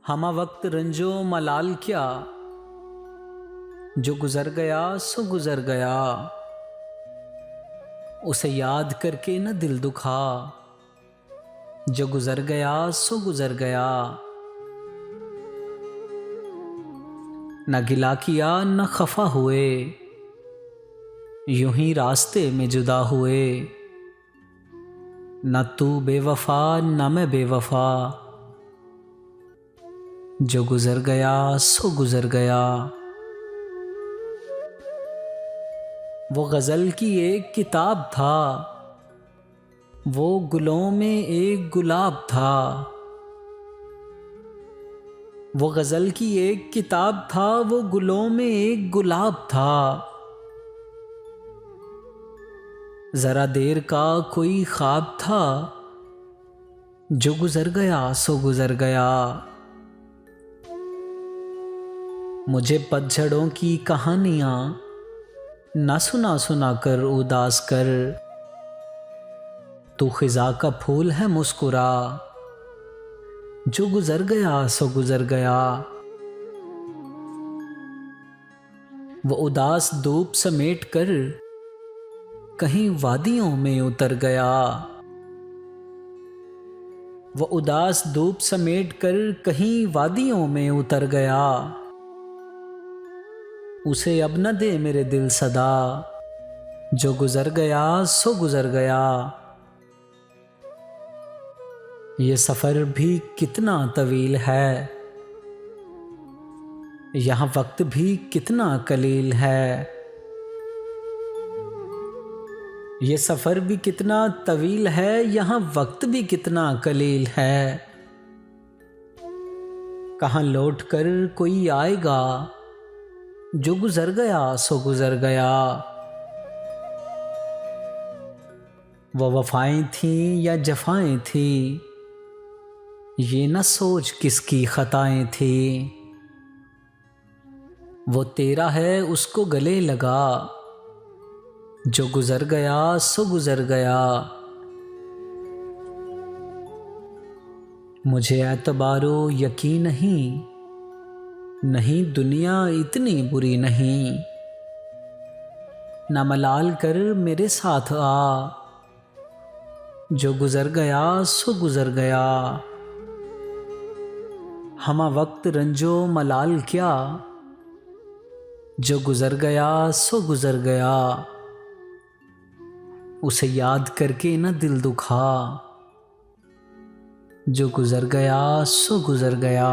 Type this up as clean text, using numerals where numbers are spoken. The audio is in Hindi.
हमा वक्त रंजो मलाल क्या, जो गुजर गया सो गुजर गया। उसे याद करके न दिल दुखा, जो गुजर गया सो गुजर गया। न गिला किया न खफा हुए, यूं ही रास्ते में जुदा हुए। न तू बेवफा न मैं बेवफा, जो गुजर गया सो गुजर गया। वो गज़ल की एक किताब था, वो गुलों में एक गुलाब था। वो गज़ल की एक किताब था, वो गुलों में एक गुलाब था। जरा देर का कोई ख्वाब था, जो गुजर गया सो गुजर गया। मुझे पतझड़ों की कहानियां ना सुना सुना कर उदास कर, तू खिजा का फूल है मुस्कुरा, जो गुजर गया सो गुजर गया। वो उदास धूप समेट कर कहीं वादियों में उतर गया। वो उदास धूप समेट कर कहीं वादियों में उतर गया। उसे अब न दे मेरे दिल सदा, जो गुजर गया सो गुजर गया। ये सफ़र भी कितना तवील है, यहाँ वक्त भी कितना कलील है। ये सफ़र भी कितना तवील है, यहाँ वक्त भी कितना कलील है। कहाँ लौट कर कोई आएगा, जो गुजर गया सो गुजर गया। वो वफ़ाएं थीं या जफ़ाएं थीं, ये न सोच किसकी ख़ताएं थीं। वो तेरा है उसको गले लगा, जो गुजर गया सो गुजर गया। मुझे एतबारो यकीन नहीं, नहीं दुनिया इतनी बुरी नहीं। न मलाल कर मेरे साथ आ, जो गुजर गया सो गुजर गया। हमा वक्त रंजो मलाल क्या, जो गुजर गया सो गुजर गया। उसे याद करके न दिल दुखा, जो गुजर गया सो गुजर गया।